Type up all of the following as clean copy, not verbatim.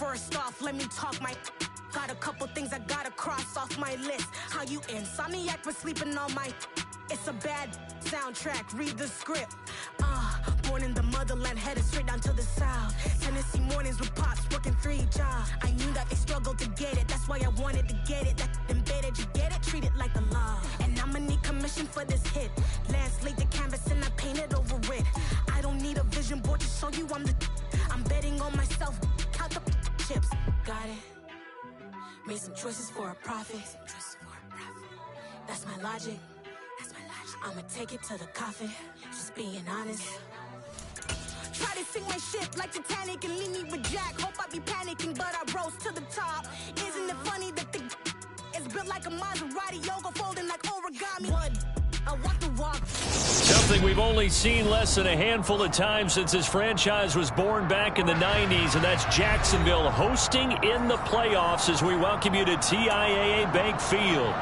First off, let me talk my... Got a couple things I gotta cross off my list. How you insomniac for sleeping on my... It's a bad soundtrack, read the script. Born in the motherland, headed straight down to the south. Tennessee mornings with pops, working 3 jobs. I knew that they struggled to get it, that's why I wanted to get it. That embedded, you get it, treat it like a law. And I'ma need commission for this hit. Lance laid the canvas and I painted over it. I don't need a vision board to show you I'm betting on myself, count the chips. Got it. Made some choices for a profit. That's my logic. I'ma take it to the coffin, just being honest. Try to sink my ship like Titanic and leave me with Jack. Hope I be panicking, but I rose to the top. Isn't it funny that the is built like a Maserati, yoga folding like origami? What? I want the walk. Something we've only seen less than a handful of times since this franchise was born back in the 90s, and that's Jacksonville hosting in the playoffs as we welcome you to TIAA Bank Field.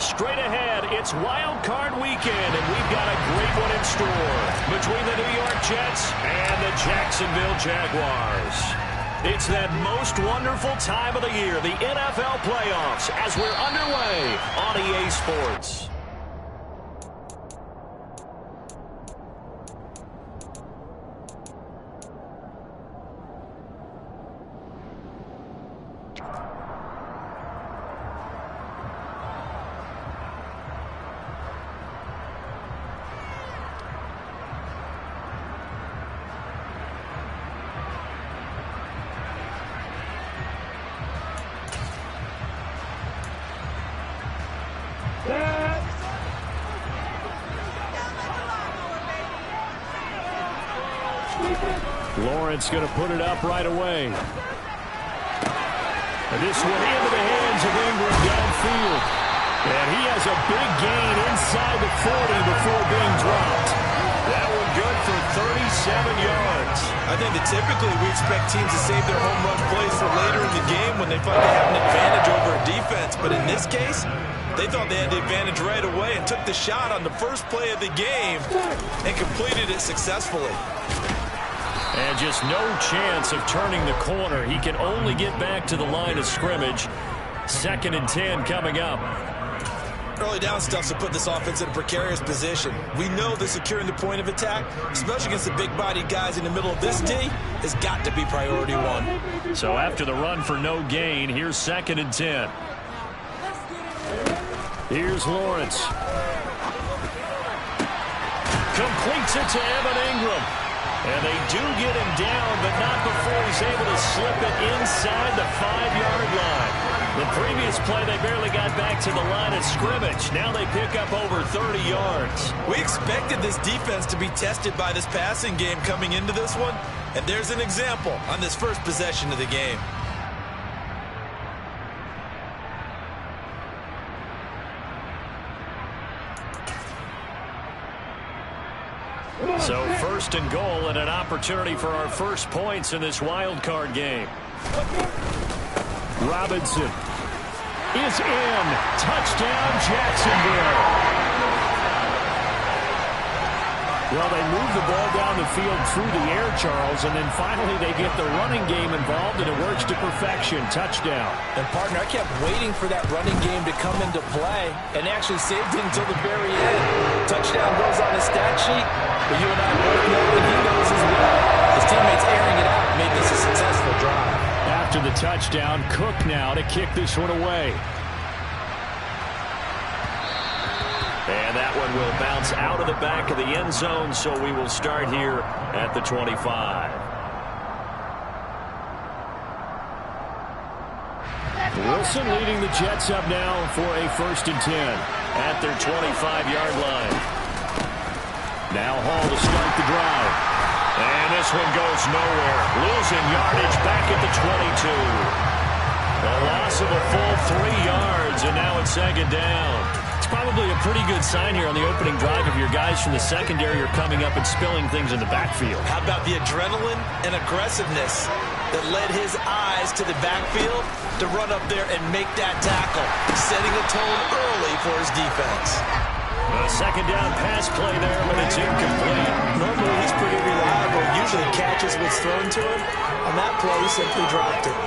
Straight ahead, it's Wild Card Weekend, and we've got a great one in store between the New York Jets and the Jacksonville Jaguars. It's that most wonderful time of the year, the NFL playoffs, as we're underway on EA Sports. Lawrence going to put it up right away. And this one into the hands of Ingram downfield. And he has a big gain inside the 40 before being dropped. That one good for 37 yards. I think that typically we expect teams to save their home run plays for later in the game when they find they have an advantage over a defense. But in this case, they thought they had the advantage right away and took the shot on the first play of the game and completed it successfully. And just no chance of turning the corner. He can only get back to the line of scrimmage. 2nd and 10 coming up. Early down stuff to put this offense in a precarious position. We know that securing the point of attack, especially against the big-bodied guys in the middle of this D, has got to be priority one. So after the run for no gain, here's 2nd and 10. Here's Lawrence. Completes it to Evan Ingram. And they do get him down, but not before he's able to slip it inside the 5-yard line. The previous play, they barely got back to the line of scrimmage. Now they pick up over 30 yards. We expected this defense to be tested by this passing game coming into this one, and there's an example on this first possession of the game. So 1st and goal and an opportunity for our first points in this wild card game. Robinson is in. Touchdown, Jacksonville. Well, they move the ball down the field through the air, Charles, and then finally they get the running game involved, and it works to perfection. Touchdown. And, partner, I kept waiting for that running game to come into play and actually saved it until the very end. Touchdown goes on the stat sheet, but you and I both know that he knows as well. His teammates airing it out made this a successful drive. After the touchdown, Cook now to kick this one away. And that one will bounce out of the back of the end zone, so we will start here at the 25. Wilson leading the Jets up now for a 1st and 10 at their 25-yard line. Now Hall to start the drive. And this one goes nowhere. Losing yardage back at the 22. A loss of a full 3 yards, and now it's 2nd down. Probably a pretty good sign here on the opening drive if your guys from the secondary are coming up and spilling things in the backfield. How about the adrenaline and aggressiveness that led his eyes to the backfield to run up there and make that tackle, setting a tone early for his defense. A 2nd down pass play there, but it's incomplete. Normally he's pretty reliable, usually catches what's thrown to him. On that play, he simply dropped it.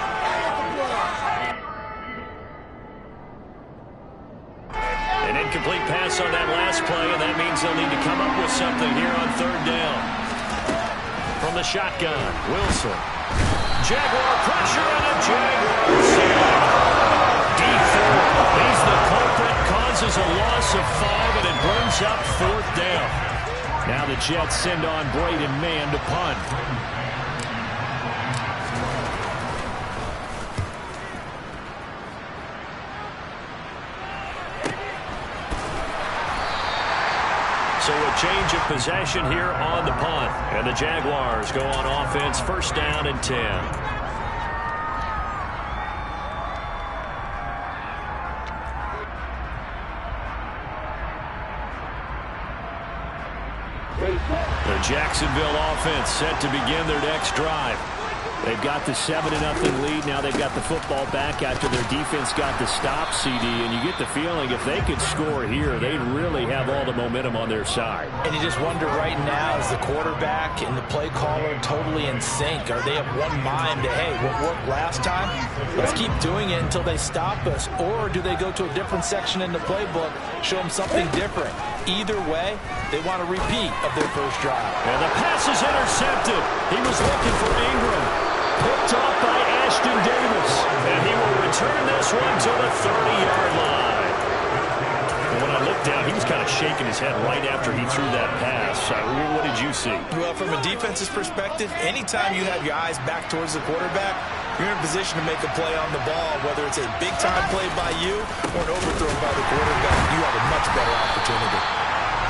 Incomplete pass on that last play, and that means they'll need to come up with something here on third down. From the shotgun, Wilson. Jaguar pressure and a Jaguar sack. D4. He's the culprit, causes a loss of 5, and it brings up fourth down. Now the Jets send on Braden Mann to punt. So a change of possession here on the punt. And the Jaguars go on offense, first down and 10. The Jacksonville offense set to begin their next drive. They've got the 7-0 lead. Now they've got the football back after their defense got the stop, CD. And you get the feeling if they could score here, they'd really have all the momentum on their side. And you just wonder right now, is the quarterback and the play caller totally in sync? Are they of one mind that, hey, what worked last time, let's keep doing it until they stop us? Or do they go to a different section in the playbook, show them something different? Either way, they want a repeat of their first drive. And the pass is intercepted. He was looking for Ingram. Picked off by Ashton Davis. And he will return this one to the 30-yard line. And when I looked down, he was kind of shaking his head right after he threw that pass. What did you see? Well, from a defense's perspective, anytime you have your eyes back towards the quarterback, you're in a position to make a play on the ball, whether it's a big-time play by you or an overthrow by the quarterback. You have a much better opportunity.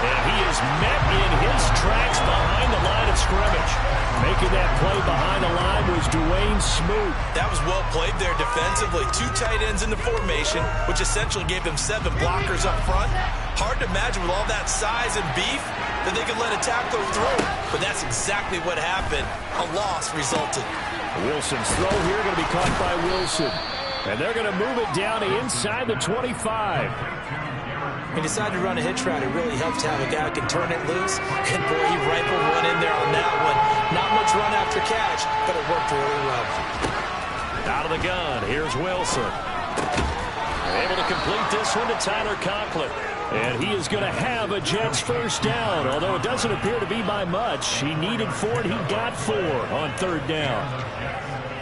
And he is met in his tracks behind the line of scrimmage. Making that play behind the line was Dwayne Smoot. That was well played there defensively. 2 tight ends in the formation, which essentially gave them 7 blockers up front. Hard to imagine with all that size and beef that they could let a tackler through. But that's exactly what happened. A loss resulted. Wilson's throw here going to be caught by Wilson. And they're going to move it down to inside the 25. He decided to run a hitch route. It really helps to have a guy who can turn it loose. And boy, he rifled one in there on that one. Not much run after catch, but it worked really well. Out of the gun, here's Wilson. Able to complete this one to Tyler Conklin. And he is going to have a Jets first down, although it doesn't appear to be by much. He needed 4, and he got 4 on third down.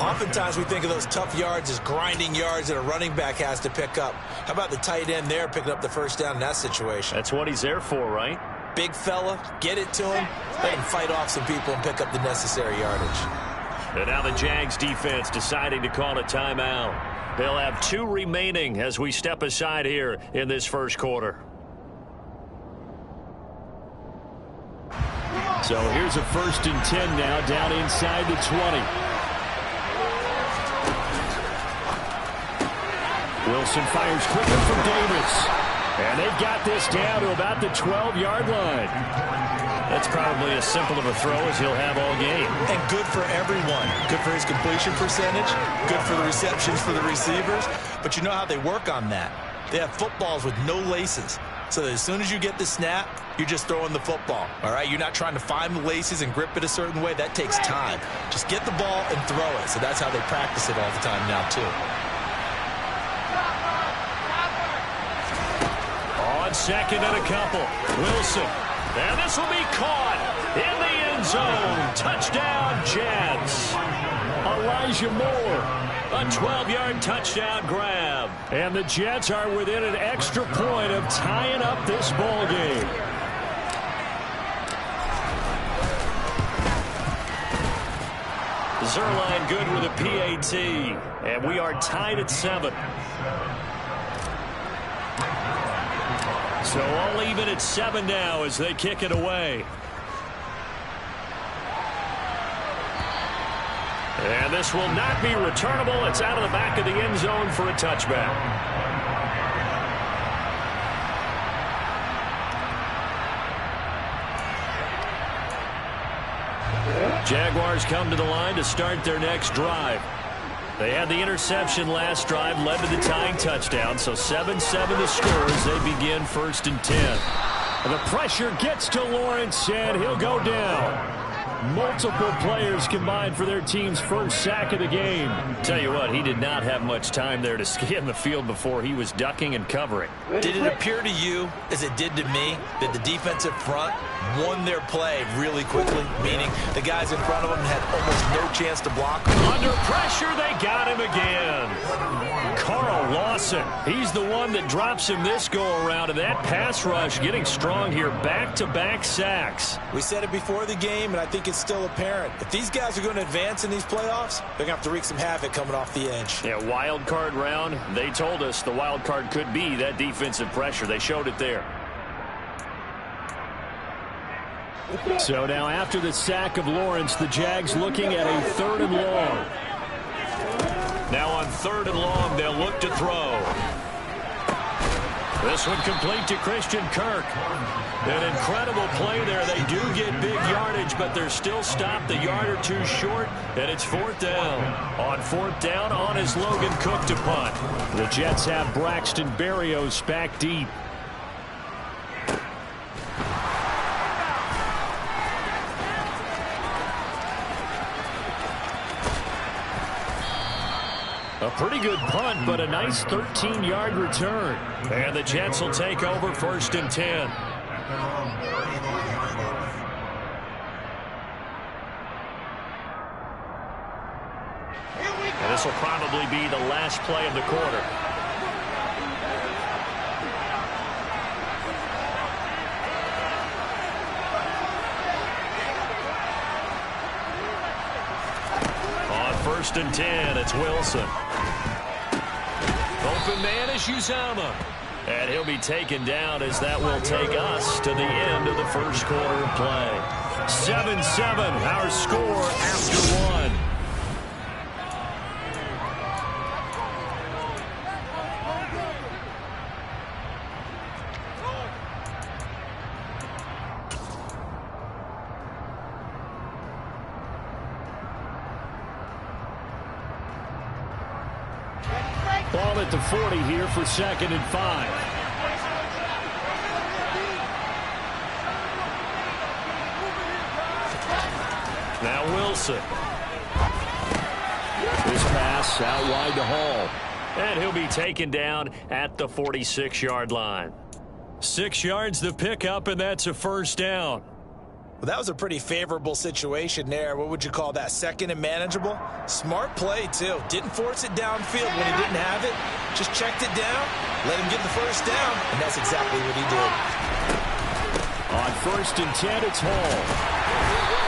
Oftentimes we think of those tough yards as grinding yards that a running back has to pick up. How about the tight end there picking up the first down in that situation? That's what he's there for, right? Big fella, get it to him, let him fight off some people and pick up the necessary yardage. And now the Jags defense deciding to call a timeout. They'll have 2 remaining as we step aside here in this first quarter. So here's a 1st and 10 now down inside the 20. Wilson fires quickly from Davis. And they've got this down to about the 12-yard line. That's probably as simple of a throw as he'll have all game. And good for everyone. Good for his completion percentage. Good for the receptions for the receivers. But you know how they work on that. They have footballs with no laces. So that as soon as you get the snap, you're just throwing the football. All right? You're not trying to find the laces and grip it a certain way. That takes time. Just get the ball and throw it. So that's how they practice it all the time now, too. On second and a couple, Wilson. And this will be caught in the end zone. Touchdown, Jets. Elijah Moore, a 12-yard touchdown grab. And the Jets are within an extra point of tying up this ball game. Zuerlein good with a PAT. And we are tied at 7. So all even at 7 now as they kick it away. And this will not be returnable. It's out of the back of the end zone for a touchback. Jaguars come to the line to start their next drive. They had the interception last drive, led to the tying touchdown, so 7-7 the score as they begin 1st and 10. And the pressure gets to Lawrence, and he'll go down. Multiple players combined for their team's first sack of the game. Tell you what, he did not have much time there to scan the field before he was ducking and covering. Did it appear to you, as it did to me, that the defensive front won their play really quickly? Meaning the guys in front of them had almost no chance to block. Under pressure, they got him again. Carl Lawson, he's the one that drops him this go-around, and that pass rush getting strong here. Back-to-back sacks. We said it before the game, and I think it's still apparent. If these guys are going to advance in these playoffs, they're going to have to wreak some havoc coming off the edge. Yeah, wild card round. They told us the wild card could be that defensive pressure. They showed it there. So now after the sack of Lawrence, the Jags looking at a 3rd and long. Now on 3rd and long, they'll look to throw. This one complete to Christian Kirk. An incredible play there. They do get big yardage, but they're still stopped a yard or two short, and it's 4th down. On 4th down, on is Logan Cook to punt. The Jets have Braxton Berrios back deep. A pretty good punt, but a nice 13-yard return. And the Jets will take over 1st and 10. And this will probably be the last play of the quarter. On 1st and 10, it's Wilson. Open man is Uzomah. And he'll be taken down as that will take us to the end of the first quarter of play. 7-7, our score after 1. Ball at the 40 here for 2nd and 5. Now Wilson. This pass out wide to Hall. And he'll be taken down at the 46-yard line. 6 yards the pickup, and that's a 1st down. Well, that was a pretty favorable situation there. What would you call that? 2nd and manageable? Smart play, too. Didn't force it downfield when he didn't have it. Just checked it down, let him get the 1st down, and that's exactly what he did. On 1st and 10, it's Hall.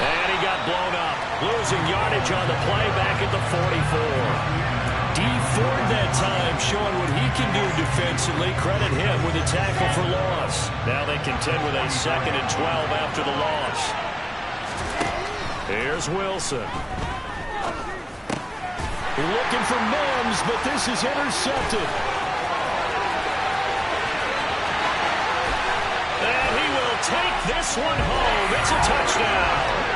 And he got blown up. Losing yardage on the play back at the 44. Dee Ford that time showing what he can do defensively. Credit him with a tackle for loss. Now they contend with a 2nd and 12 after the loss. Here's Wilson. Looking for Mims, but this is intercepted. And he will take this one home. It's a touchdown.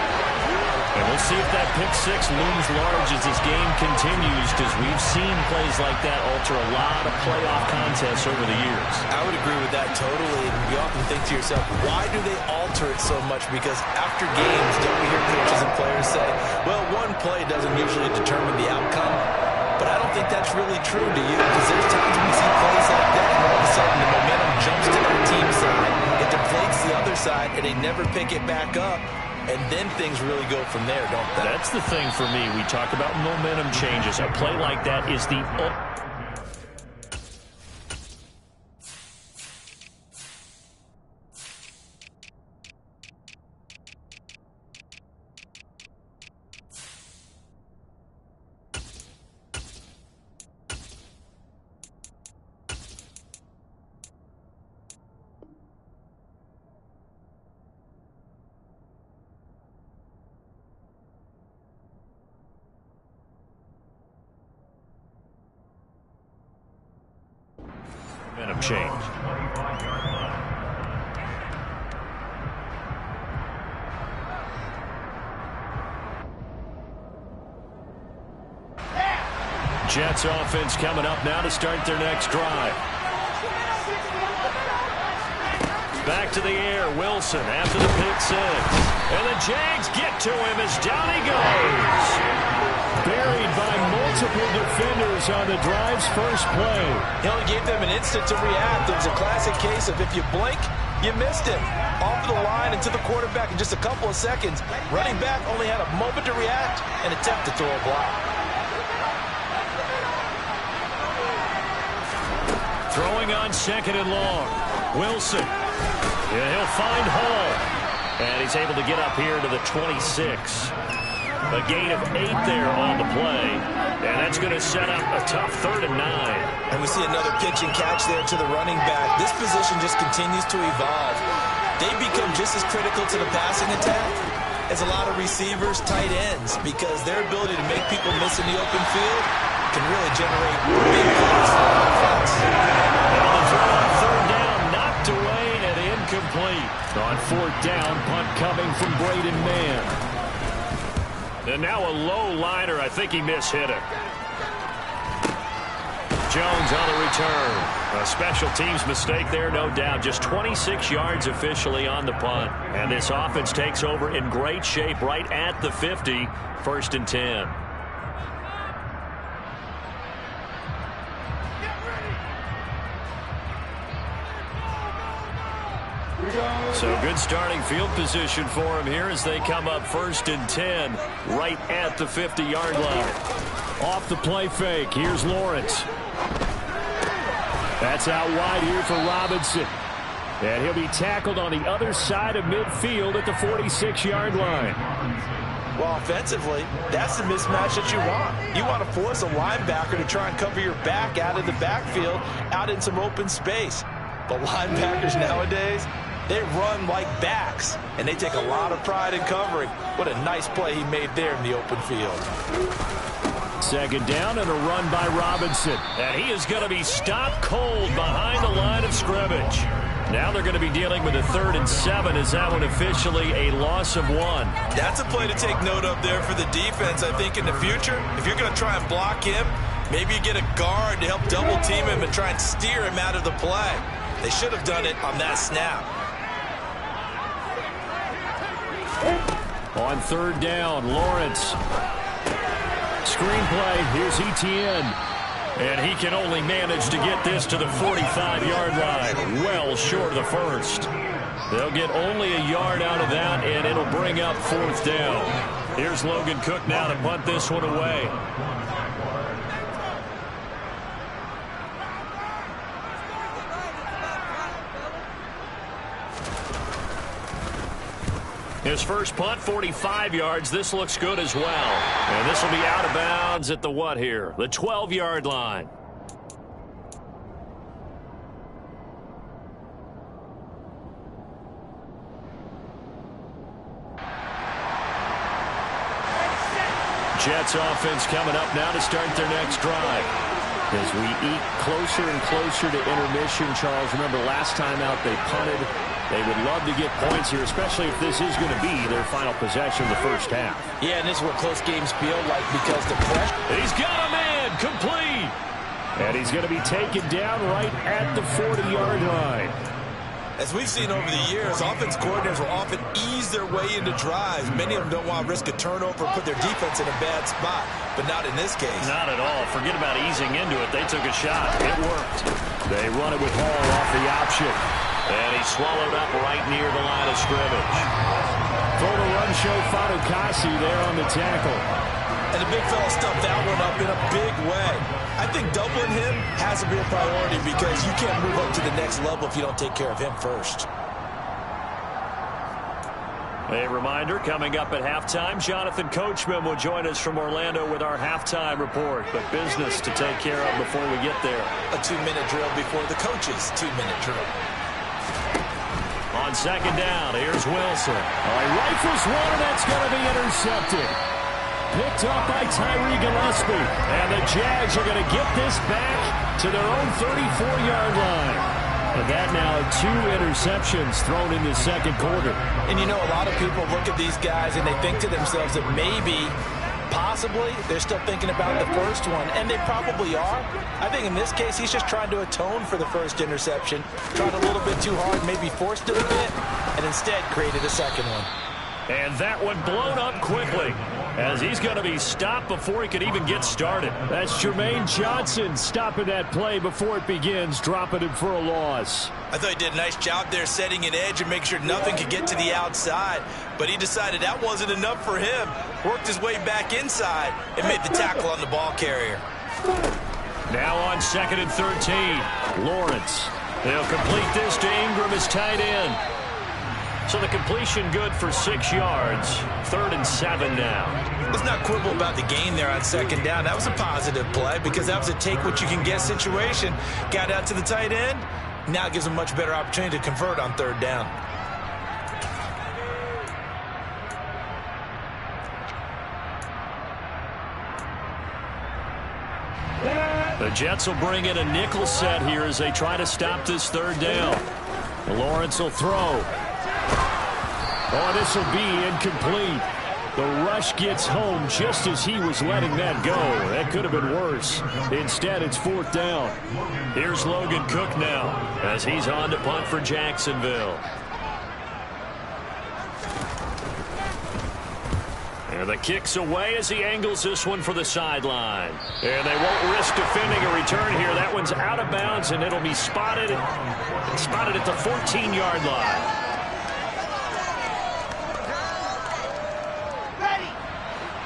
And we'll see if that pick 6 looms large as this game continues, because we've seen plays like that alter a lot of playoff contests over the years. I would agree with that totally. And you often think to yourself, why do they alter it so much? Because after games, don't we hear coaches and players say, well, one play doesn't usually determine the outcome. But I don't think that's really true to you, because there's times when we see plays like that, and all of a sudden the momentum jumps to that team side, it deflates the other side, and they never pick it back up. And then things really go from there, don't they? That's the thing for me. We talk about momentum changes. A play like that is the... momentum change. Jets offense coming up now to start their next drive. Back to the air, Wilson after the pick six. And the Jags get to him as down he goes. Buried by multiple defenders on the drive's first play. He only gave them an instant to react. It was a classic case of if you blink, you missed him. Off the line and to the quarterback in just a couple of seconds. Running back only had a moment to react and attempt to throw a block. Throwing on second and long. Wilson. Yeah, he'll find Hall. And he's able to get up here to the 26. A gain of 8 there on the play. And that's going to set up a tough 3rd and 9. And we see another pitch and catch there to the running back. This position just continues to evolve. They become just as critical to the passing attack as a lot of receivers, tight ends, because their ability to make people miss in the open field can really generate big plays for the offense. And the throw on 3rd down, knocked away and incomplete. On 4th down, punt coming from Braden Mann. And now a low liner. I think he mishit it. Jones on the return. A special teams mistake there, no doubt. Just 26 yards officially on the punt. And this offense takes over in great shape right at the 50. 1st and 10. So good starting field position for him here as they come up 1st and 10 right at the 50-yard line. Off the play fake. Here's Lawrence. That's out wide here for Robinson. And he'll be tackled on the other side of midfield at the 46-yard line. Well, offensively, that's the mismatch that you want. You want to force a linebacker to try and cover your back out of the backfield, out in some open space. But linebackers nowadays, they run like backs, and they take a lot of pride in covering. What a nice play he made there in the open field. 2nd down and a run by Robinson. And he is going to be stopped cold behind the line of scrimmage. Now they're going to be dealing with a 3rd and 7. Is that one officially a loss of 1? That's a play to take note of there for the defense. I think in the future, if you're going to try and block him, maybe you get a guard to help double team him and try and steer him out of the play. They should have done it on that snap. On 3rd down, Lawrence. Screenplay, here's Etienne. And he can only manage to get this to the 45-yard line, well short of the 1st. They'll get only a yard out of that, and it'll bring up 4th down. Here's Logan Cook now to punt this one away. His first punt, 45 yards. This looks good as well. And this will be out of bounds at the what here? The 12-yard line. Jets offense coming up now to start their next drive. As we eat closer and closer to intermission, Charles, remember last time out they punted. They would love to get points here, especially if this is going to be their final possession of the first half. Yeah, and this is what close games feel like because the pressure. He's got a man, complete. And he's going to be taken down right at the 40-yard line. As we've seen over the years, offense coordinators will often ease their way into drives. Many of them don't want to risk a turnover or put their defense in a bad spot, but not in this case. Not at all. Forget about easing into it. They took a shot. It worked. They run it with Hall off the option. And he's swallowed up right near the line of scrimmage. For the run show, Fatukasi there on the tackle. And the big fella stuffed that one up in a big way. I think doubling him has to be a priority because you can't move up to the next level if you don't take care of him first. A reminder, coming up at halftime, Jonathan Coachman will join us from Orlando with our halftime report. But business to take care of before we get there. A 2-minute drill before the coach's 2-minute drill. On 2nd down, here's Wilson. Rifles one, and that's going to be intercepted. Picked up by Tyree Gillespie. And the Jags are going to get this back to their own 34-yard line. And that now 2 interceptions thrown in the second quarter. And you know, a lot of people look at these guys and they think to themselves that maybe Possibly. They're still thinking about the first one, and they probably are. I think in this case, he's just trying to atone for the first interception. Tried a little bit too hard, maybe forced it a bit, and instead created a second one. And that one blown up quickly, as he's going to be stopped before he could even get started. That's Jermaine Johnson stopping that play before it begins, dropping him for a loss. I thought he did a nice job there setting an edge and making sure nothing could get to the outside. But he decided that wasn't enough for him. Worked his way back inside and made the tackle on the ball carrier. Now on 2nd and 13, Lawrence. They'll complete this to Ingram as tight end. So the completion good for 6 yards. 3rd and 7 now. Let's not quibble about the gain there on 2nd down. That was a positive play because that was a take-what-you-can-get situation. Got out to the tight end. Now gives him a much better opportunity to convert on 3rd down. The Jets will bring in a nickel set here as they try to stop this 3rd down. Lawrence will throw. Oh, this will be incomplete. The rush gets home just as he was letting that go. That could have been worse. Instead, it's 4th down. Here's Logan Cook now as he's on to punt for Jacksonville. And the kick's away as he angles this one for the sideline. And they won't risk defending a return here. That one's out of bounds, and it'll be spotted at the 14-yard line.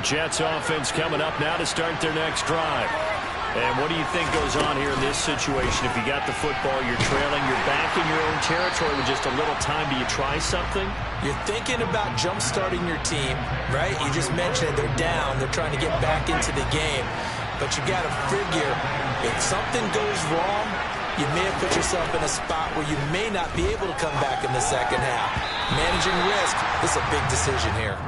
Jets offense coming up now to start their next drive. And what do you think goes on here in this situation? If you got the football, you're trailing, you're back in your own territory with just a little time. Do you try something? You're thinking about jump-starting your team, right? You just mentioned it. They're down. They're trying to get back into the game. But you got to figure if something goes wrong, you may have put yourself in a spot where you may not be able to come back in the second half. Managing risk, this is a big decision here.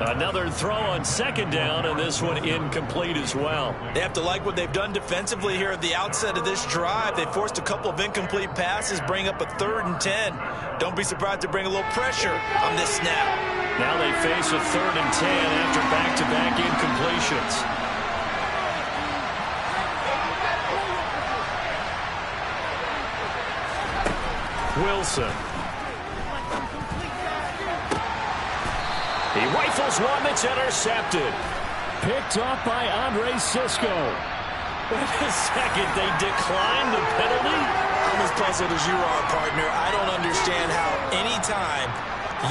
Another throw on 2nd down, and this one incomplete as well. They have to like what they've done defensively here at the outset of this drive. They forced a couple of incomplete passes, bring up a 3rd and 10. Don't be surprised to bring a little pressure on this snap. Now they face a 3rd and 10 after back-to-back incompletions. Wilson. He rifles one that's intercepted. Picked off by Andre Cisco. Wait a second, they declined the penalty? I'm as puzzled as you are, partner. I don't understand how any time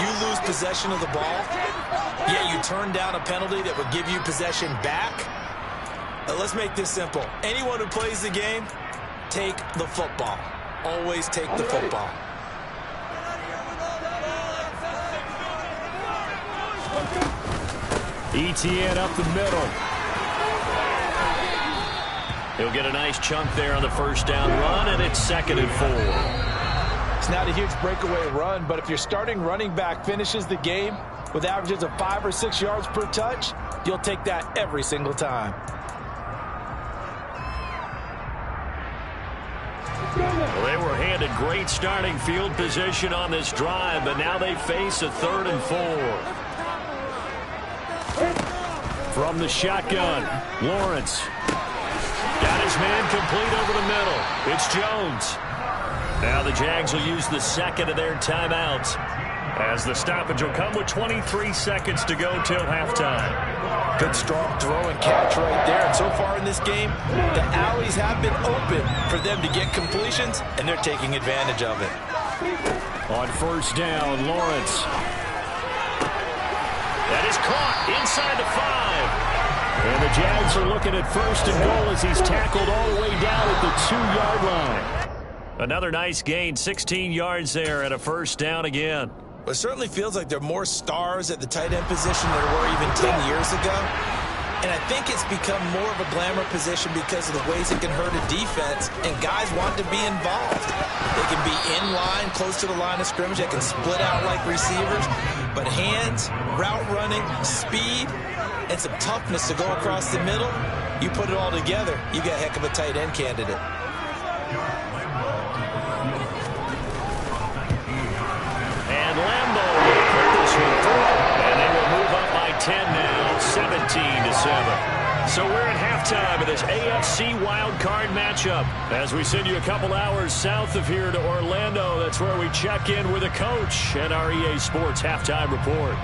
you lose possession of the ball, yet you turn down a penalty that would give you possession back. Let's make this simple. Anyone who plays the game, take the football. Always take the football. ETN up the middle. He'll get a nice chunk there on the 1st down run, and it's 2nd and 4. It's not a huge breakaway run, but if your starting running back finishes the game with averages of 5 or 6 yards per touch, you'll take that every single time. Well, they were handed great starting field position on this drive, but now they face a 3rd and 4. From the shotgun, Lawrence. Got his man complete over the middle. It's Jones. Now the Jags will use the 2nd of their timeouts, as the stoppage will come with 23 seconds to go till halftime. Good strong throw and catch right there. And so far in this game, the alleys have been open for them to get completions, and they're taking advantage of it. On 1st down, Lawrence. That is caught inside the 5. And the Jags are looking at 1st and goal as he's tackled all the way down at the 2-yard line. Another nice gain, 16 yards there and a 1st down again. It certainly feels like there are more stars at the tight end position than there were even 10 years ago. And I think it's become more of a glamour position because of the ways it can hurt a defense, and guys want to be involved. They can be in line, close to the line of scrimmage. They can split out like receivers. But hands, route running, speed, and some toughness to go across the middle, you put it all together, you got a heck of a tight end candidate. And Lambeau will put this one through, and they will move up by 10 now, 17-7. So we're at halftime of this AFC wildcard matchup. As we send you a couple hours south of here to Orlando, that's where we check in with a coach and our EA Sports halftime report.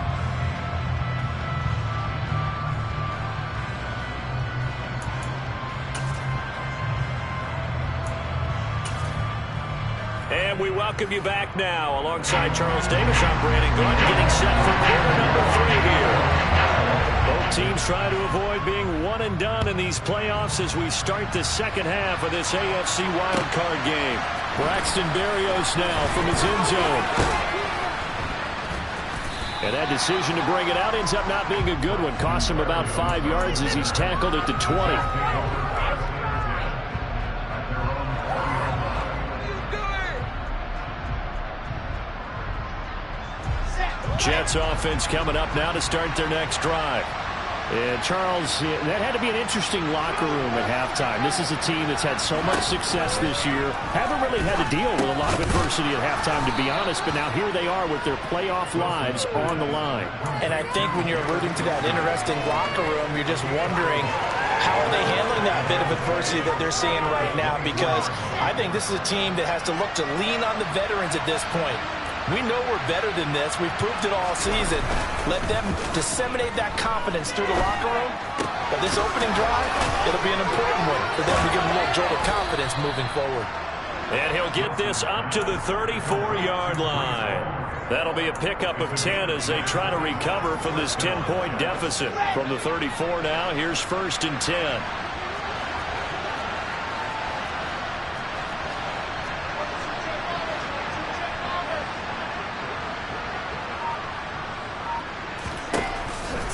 And we welcome you back now. Alongside Charles Davis, I'm Brandon Gaudin, getting set for quarter number 3 here. Both teams try to avoid being one and done in these playoffs as we start the second half of this AFC wildcard game. Braxton Berrios now from his end zone. And that decision to bring it out ends up not being a good one. Costs him about 5 yards as he's tackled at the 20. Jets offense coming up now to start their next drive. And Charles, that had to be an interesting locker room at halftime. This is a team that's had so much success this year. Haven't really had to deal with a lot of adversity at halftime, to be honest, but now here they are with their playoff lives on the line. And I think when you're alluding to that interesting locker room, you're just wondering how are they handling that bit of adversity that they're seeing right now, because I think this is a team that has to look to lean on the veterans at this point. We know we're better than this. We've proved it all season. Let them disseminate that confidence through the locker room. But this opening drive, it'll be an important one for them to give them a little jolt of confidence moving forward. And he'll get this up to the 34-yard line. That'll be a pickup of 10 as they try to recover from this 10-point deficit. From the 34 now, here's 1st and 10.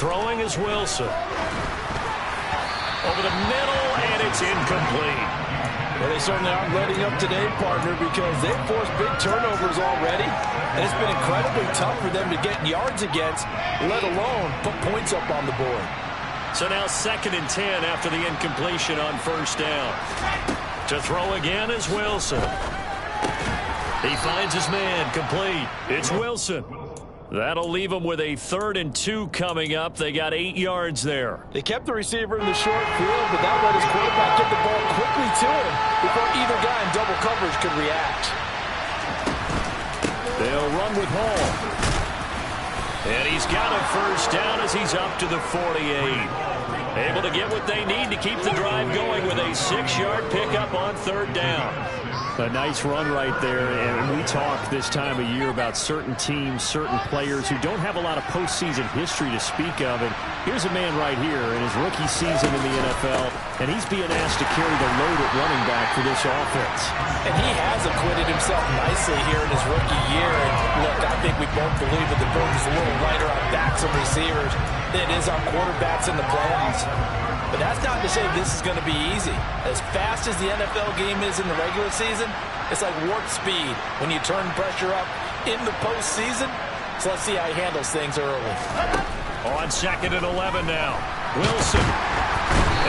Throwing is Wilson. Over the middle, and it's incomplete. Well, they certainly aren't letting up today, partner, because they've forced big turnovers already, and it's been incredibly tough for them to get yards against, let alone put points up on the board. So now 2nd and 10 after the incompletion on 1st down. To throw again is Wilson. He finds his man, complete. It's Wilson. That'll leave them with a 3rd and 2 coming up. They got 8 yards there. They kept the receiver in the short field, but that let his quarterback get the ball quickly to him before either guy in double coverage could react. They'll run with Hall. And he's got a 1st down as he's up to the 48. Able to get what they need to keep the drive going with a 6-yard pickup on 3rd down. A nice run right there, and we talk this time of year about certain teams, certain players who don't have a lot of postseason history to speak of, and here's a man right here in his rookie season in the NFL, and he's being asked to carry the load at running back for this offense. And he has acquitted himself nicely here in his rookie year, and look, I think we both believe that the burden is a little lighter on backs and receivers than it is on quarterbacks in the playoffs. But that's not to say this is going to be easy. As fast as the NFL game is in the regular season, it's like warp speed when you turn pressure up in the postseason. So let's see how he handles things early. On 2nd and 11 now. Wilson.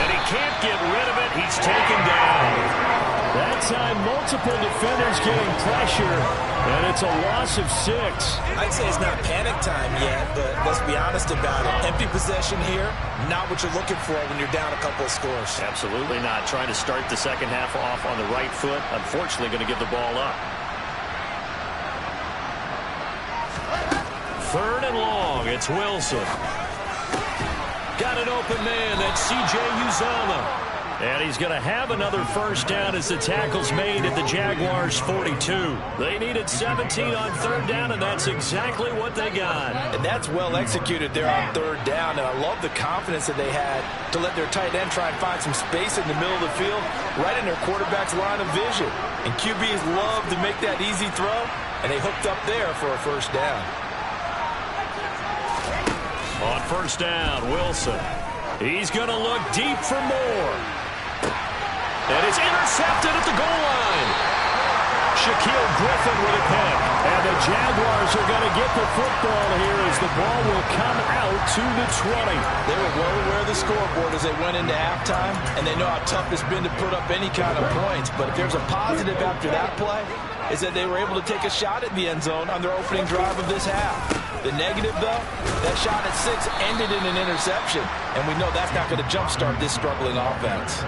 And he can't get rid of it. He's taken down. That time, multiple defenders getting pressure, and it's a loss of 6. I'd say it's not panic time yet, but let's be honest about it. Empty possession here, not what you're looking for when you're down a couple of scores. Absolutely not. Trying to start the second half off on the right foot. Unfortunately, going to give the ball up. 3rd and long. It's Wilson. Got an open man. That's C.J. Uzomah. And he's going to have another 1st down as the tackle's made at the Jaguars' 42. They needed 17 on 3rd down, and that's exactly what they got. And that's well executed there on 3rd down. And I love the confidence that they had to let their tight end try and find some space in the middle of the field, right in their quarterback's line of vision. And QBs love to make that easy throw, and they hooked up there for a 1st down. On 1st down, Wilson. He's going to look deep for more. And it's intercepted at the goal line. Shaquill Griffin with a pick. And the Jaguars are going to get the football here as the ball will come out to the 20. They were well aware of the scoreboard as they went into halftime, and they know how tough it's been to put up any kind of points. But if there's a positive after that play, is that they were able to take a shot at the end zone on their opening drive of this half. The negative, though, that shot at 6 ended in an interception, and we know that's not going to jumpstart this struggling offense.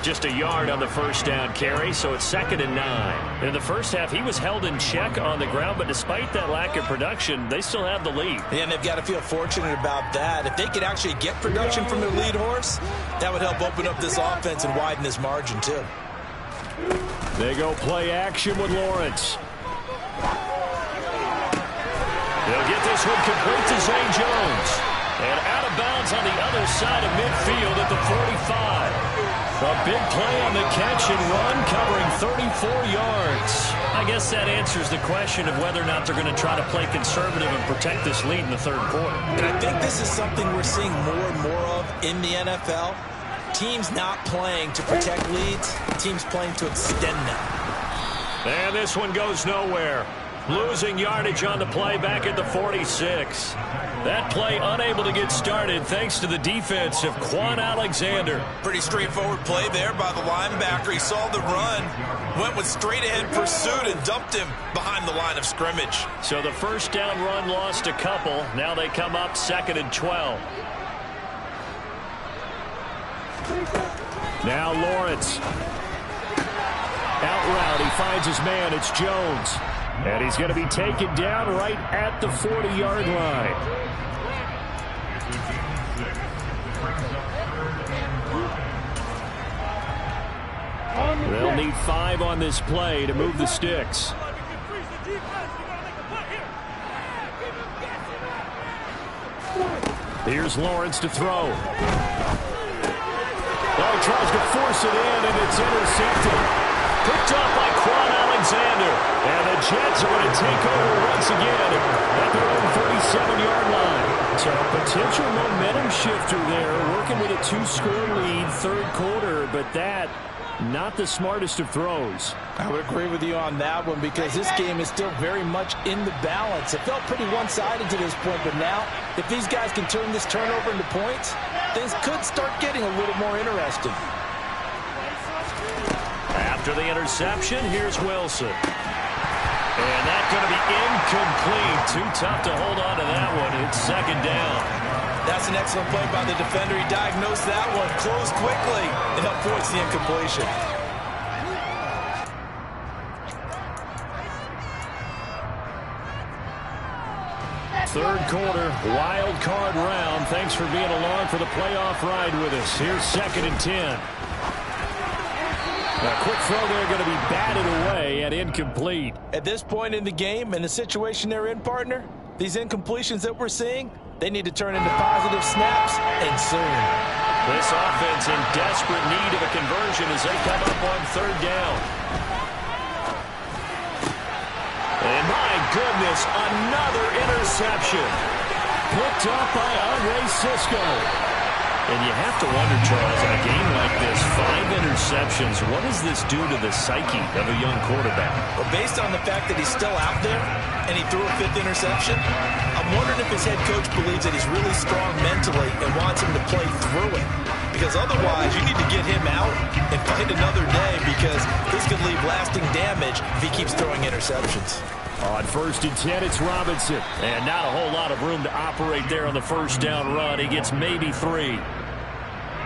Just a yard on the first down carry, so it's 2nd and 9. In the first half, he was held in check on the ground, but despite that lack of production, they still have the lead. Yeah, and they've got to feel fortunate about that. If they could actually get production from their lead horse, that would help open up this offense and widen this margin, too. They go play action with Lawrence. They'll get this one complete to Zay Jones. And out of bounds on the other side of midfield at the 45. A big play on the catch and run, covering 34 yards. I guess that answers the question of whether or not they're going to try to play conservative and protect this lead in the third quarter. And I think this is something we're seeing more and more of in the NFL. Teams not playing to protect leads, teams playing to extend them. And this one goes nowhere. Losing yardage on the play back at the 46. That play unable to get started thanks to the defense of Quan Alexander. Pretty straightforward play there by the linebacker. He saw the run, went with straight-ahead pursuit, and dumped him behind the line of scrimmage. So the first down run lost a couple. Now they come up 2nd and 12. Now Lawrence. Out route, he finds his man. It's Jones. And he's going to be taken down right at the 40-yard line. They'll need 5 on this play to move the sticks. Here's Lawrence to throw. Oh, he tries to force it in, and it's intercepted. Picked up by Quan Alexander. And the Jets are going to take over once again at their own 37-yard line. So a potential momentum shifter there, working with a 2-score lead, third quarter, but that, not the smartest of throws. I would agree with you on that one because this game is still very much in the balance. It felt pretty one-sided to this point, but now, if these guys can turn this turnover into points, things could start getting a little more interesting. After the interception, here's Wilson. And that's going to be incomplete. Too tough to hold on to that one. It's 2nd down. That's an excellent play by the defender. He diagnosed that one, closed quickly, and helped force the incompletion. Third quarter, wild card round. Thanks for being along for the playoff ride with us. Here's 2nd and 10. A quick throw there going to be batted away and incomplete. At this point in the game and the situation they're in, partner, these incompletions that we're seeing, they need to turn into positive snaps and soon. This offense in desperate need of a conversion as they come up on 3rd down. And my goodness, another interception. Picked up by Andre Cisco. And you have to wonder, Charles, in a game like this, 5 interceptions, what does this do to the psyche of a young quarterback? Well, based on the fact that he's still out there and he threw a 5th interception, I'm wondering if his head coach believes that he's really strong mentally and wants him to play through it. Because otherwise, you need to get him out and fight another day because this could leave lasting damage if he keeps throwing interceptions. On 1st and 10, it's Robinson. And not a whole lot of room to operate there on the first down run. He gets maybe 3.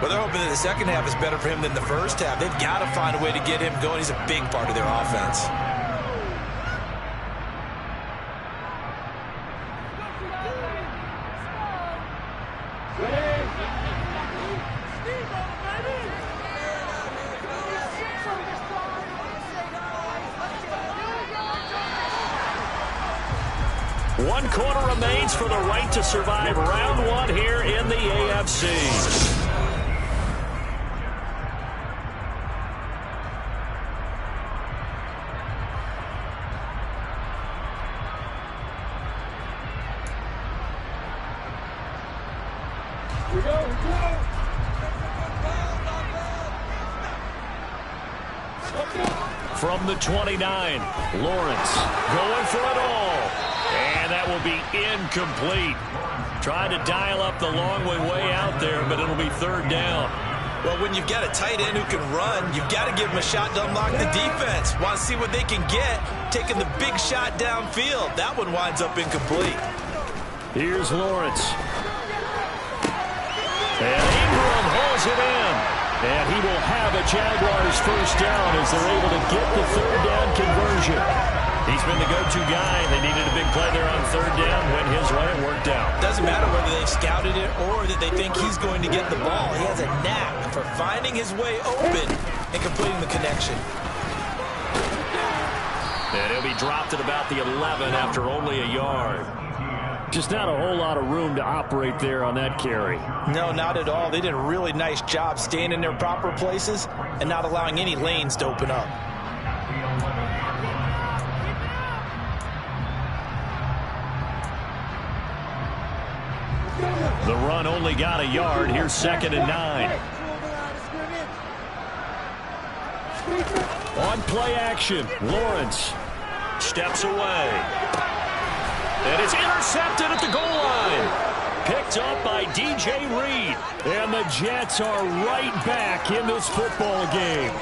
But they're hoping that the second half is better for him than the first half. They've got to find a way to get him going. He's a big part of their offense. One quarter remains for the right to survive round 1 here in the AFC. From the 29, Lawrence going for it all. And that will be incomplete. Trying to dial up the long way out there, but it'll be 3rd down. Well, when you've got a tight end who can run, you've got to give him a shot to unlock the defense. Want to see what they can get, taking the big shot downfield. That one winds up incomplete. Here's Lawrence. And Ingram hauls it in. And he will have a Jaguars first down as they're able to get the third down conversion. He's been the go-to guy. They needed a big play there on third down when his run worked out. Doesn't matter whether they've scouted it or that they think he's going to get the ball. He has a knack for finding his way open and completing the connection. And he'll be dropped at about the 11 after only a yard. Just not a whole lot of room to operate there on that carry. No, not at all. They did a really nice job staying in their proper places and not allowing any lanes to open up. The run only got a yard. Here's 2nd and 9. On play action, Lawrence steps away. And it's intercepted at the goal line. Picked up by DJ Reed. And the Jets are right back in this football game.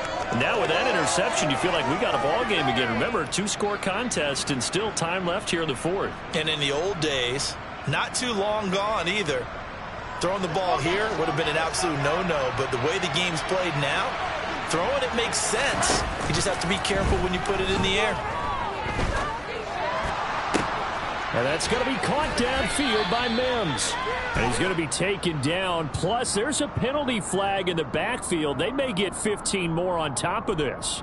Now with that interception, you feel like we got a ball game again. Remember, 2-score contest and still time left here in the fourth. And in the old days, not too long gone either, throwing the ball here would have been an absolute no-no. But the way the game's played now, throwing it makes sense. You just have to be careful when you put it in the air. And that's going to be caught downfield by Mims. And he's going to be taken down. Plus, there's a penalty flag in the backfield. They may get 15 more on top of this.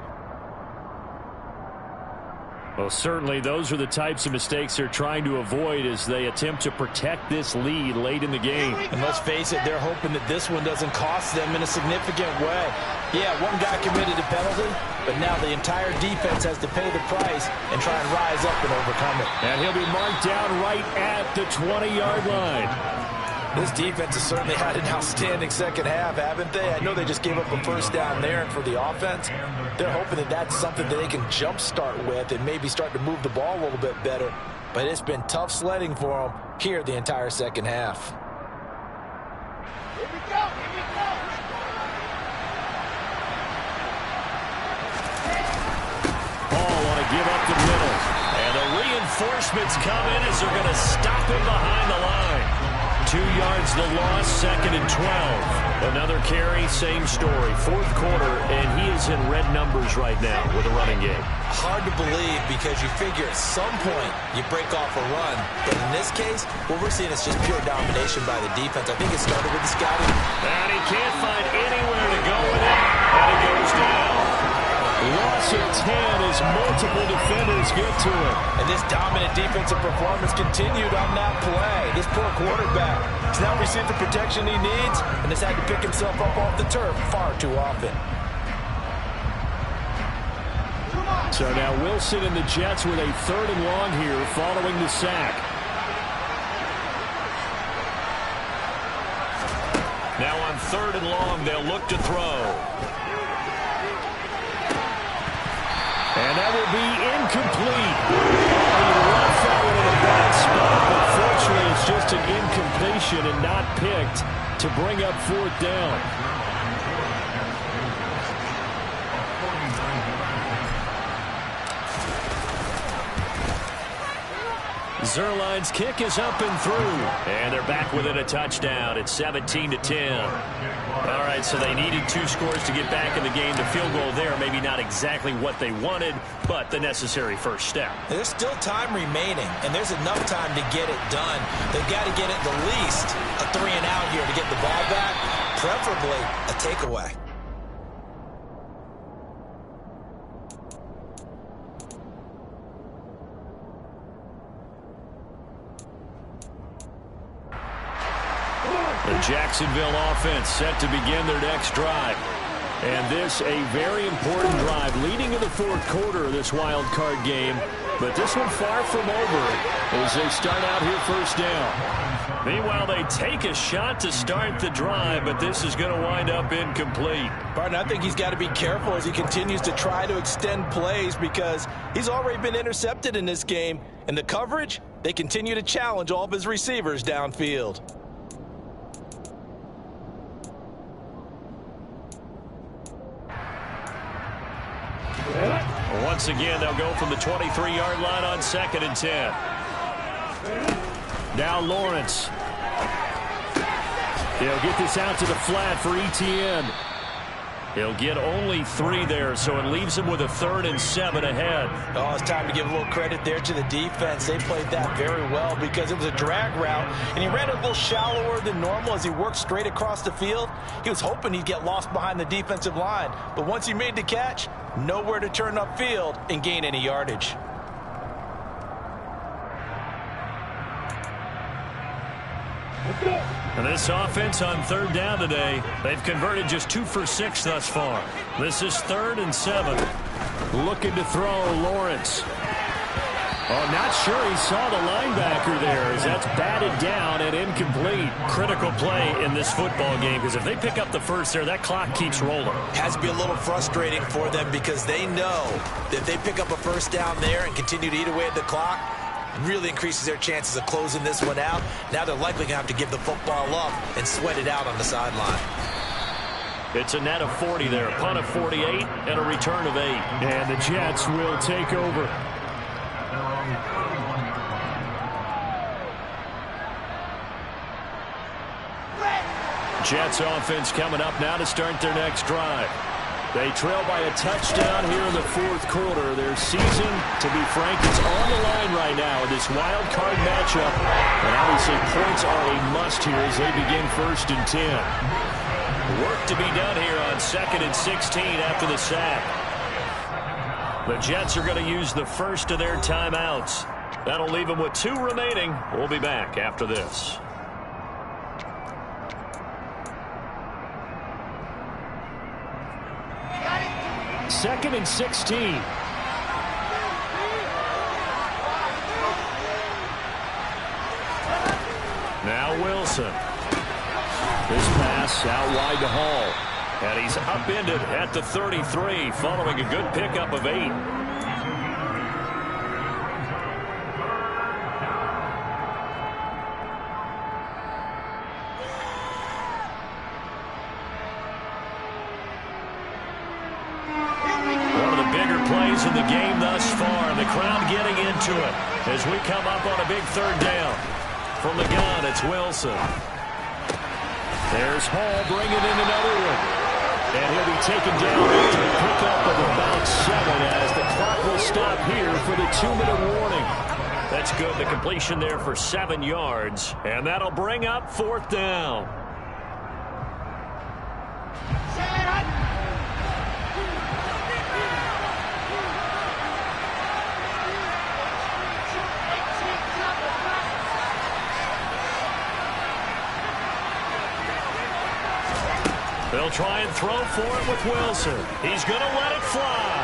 Well, certainly those are the types of mistakes they're trying to avoid as they attempt to protect this lead late in the game. And let's face it, they're hoping that this one doesn't cost them in a significant way. Yeah, one guy committed a penalty, but now the entire defense has to pay the price and try and rise up and overcome it. And he'll be marked down right at the 20-yard line. This defense has certainly had an outstanding second half, haven't they? I know they just gave up a first down there, and for the offense, they're hoping that that's something that they can jumpstart with and maybe start to move the ball a little bit better. But it's been tough sledding for them here the entire second half. Here we go, here we go. Ball want to give up the middle. And the reinforcements come in as they're going to stop him behind the line. 2 yards the loss, 2nd and 12. Another carry, same story. Fourth quarter, and he is in red numbers right now with a running game. Hard to believe because you figure at some point you break off a run. But in this case, what we're seeing is just pure domination by the defense. I think it started with the scouting. And he can't find anywhere to go with it. And he goes down. Loss of 10 as multiple defenders get to him. And this dominant defensive performance continued on that play. This poor quarterback has now received the protection he needs and has had to pick himself up off the turf far too often. So now Wilson and the Jets with a 3rd and long here following the sack. Now on 3rd and long, they'll look to throw. And that will be incomplete. He left that one in a bad spot, but fortunately it's just an incompletion and not picked to bring up 4th down. Zuerlein's kick is up and through. And they're back within a touchdown. It's 17-10. All right, so they needed 2 scores to get back in the game. The field goal there, maybe not exactly what they wanted, but the necessary first step. There's still time remaining, and there's enough time to get it done. They've got to get at the least a 3-and-out here to get the ball back, preferably a takeaway. The Jacksonville offense set to begin their next drive. And this a very important drive leading to the 4th quarter of this wild card game. But this one far from over as they start out here first down. Meanwhile, they take a shot to start the drive, but this is going to wind up incomplete. Barton, I think he's got to be careful as he continues to try to extend plays because he's already been intercepted in this game. And the coverage, they continue to challenge all of his receivers downfield. once again. They'll go from the 23-yard line on 2nd and 10. Now Lawrence. He'll get this out to the flat for Etienne. He'll get only 3 there, so it leaves him with a 3rd and 7 ahead. Oh, it's time to give a little credit there to the defense. They played that very well because it was a drag route, and he ran it a little shallower than normal as he worked straight across the field. He was hoping he'd get lost behind the defensive line, but once he made the catch, nowhere to turn upfield and gain any yardage. And this offense on 3rd down today, they've converted just 2 for 6 thus far. This is 3rd and 7. Looking to throw Lawrence. Oh, not sure he saw the linebacker there as that's batted down and incomplete. Critical play in this football game because if they pick up the first there, that clock keeps rolling. Has to be a little frustrating for them because they know that if they pick up a first down there and continue to eat away at the clock, really increases their chances of closing this one out. Now they're likely going to have to give the football up and sweat it out on the sideline. It's a net of 40 there, a punt of 48, and a return of 8. And the Jets will take over. Jets offense coming up now to start their next drive. They trail by a touchdown here in the 4th quarter. Their season, to be frank, is on the line right now in this wild card matchup. And obviously points are a must here as they begin 1st and 10. Work to be done here on 2nd and 16 after the sack. The Jets are going to use the first of their timeouts. That'll leave them with 2 remaining. We'll be back after this. Second and 16. Now Wilson. This pass out wide to Hall. And he's upended at the 33 following a good pickup of 8. In the game thus far, and the crowd getting into it as we come up on a big 3rd down. From the gun, it's Wilson. There's Hall bringing in another one. And he'll be taken down after a pickup of about 7 as the clock will stop here for the 2-minute warning. That's good. The completion there for 7 yards, and that'll bring up 4th down. They'll try and throw for it with Wilson. He's going to let it fly.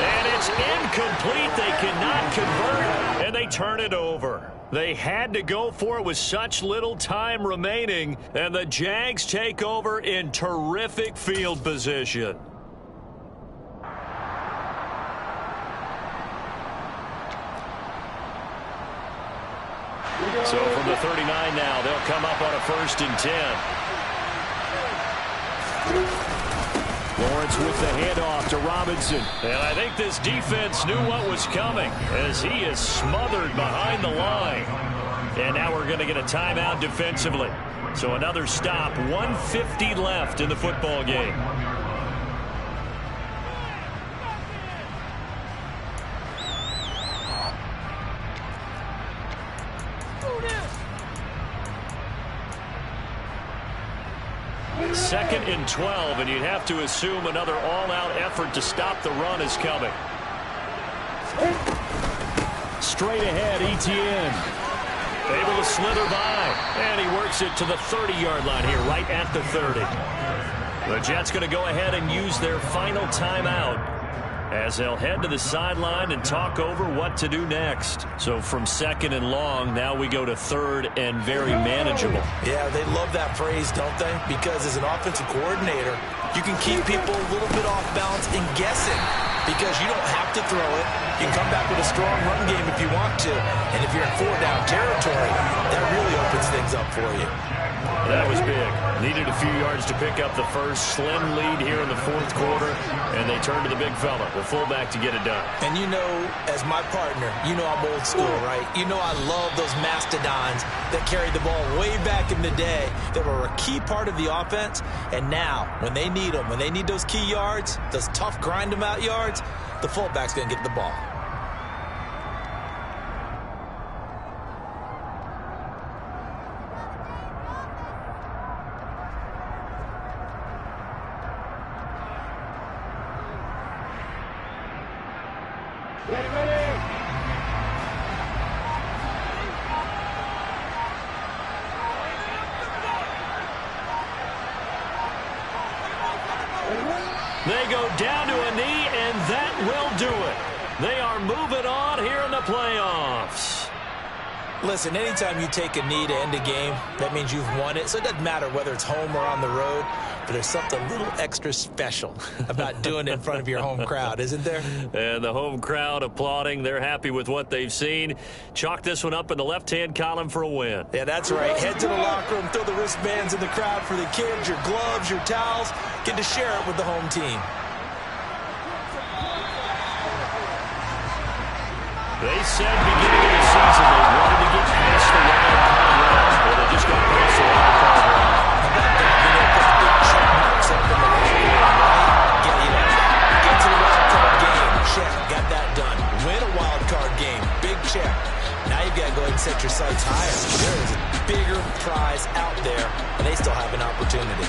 And it's incomplete. They cannot convert, and they turn it over. They had to go for it with such little time remaining, and the Jags take over in terrific field position. So from the 39 now, they'll come up on a 1st and 10. Lawrence with the handoff to Robinson. And I think this defense knew what was coming as he is smothered behind the line. And now we're going to get a timeout defensively. So another stop, 1:50 left in the football game. Second and 12, and you'd have to assume another all-out effort to stop the run is coming. Straight ahead, Etienne. Able to slither by, and he works it to the 30-yard line here, right at the 30. The Jets going to go ahead and use their final timeout as they'll head to the sideline and talk over what to do next. So from 2nd and long, now we go to 3rd and very manageable. Yeah, they love that phrase, don't they? Because as an offensive coordinator, you can keep people a little bit off balance and guessing because you don't have to throw it. You can come back with a strong run game if you want to. And if you're in 4-down territory, that really opens things up for you. That was big. Needed a few yards to pick up the first. Slim lead here in the fourth quarter, and they turn to the big fella, the fullback, to get it done. And you know, as my partner, you know I'm old school, right? You know I love those mastodons that carried the ball way back in the day, that were a key part of the offense. And now, when they need them, when they need those key yards, those tough grind-them-out yards, the fullback's going to get the ball. They go down to a knee, and that will do it. They are moving on here in the playoffs. Listen, anytime you take a knee to end a game, that means you've won it. So it doesn't matter whether it's home or on the road, but there's something a little extra special about doing it in front of your home crowd, isn't there? And the home crowd applauding. They're happy with what they've seen. Chalk this one up in the left-hand column for a win. Yeah, that's right. Head to the locker room, throw the wristbands in the crowd for the kids, your gloves, your towels. Get to share it with the home team. They said beginning of the season they wanted to get past the wild card round. Well, they just got past the wild card round. Get to the wild card game. Check. Got that done. Win a wild card game. Big check. Now you've got to go ahead and set your sights higher. There is a bigger prize out there, and they still have an opportunity.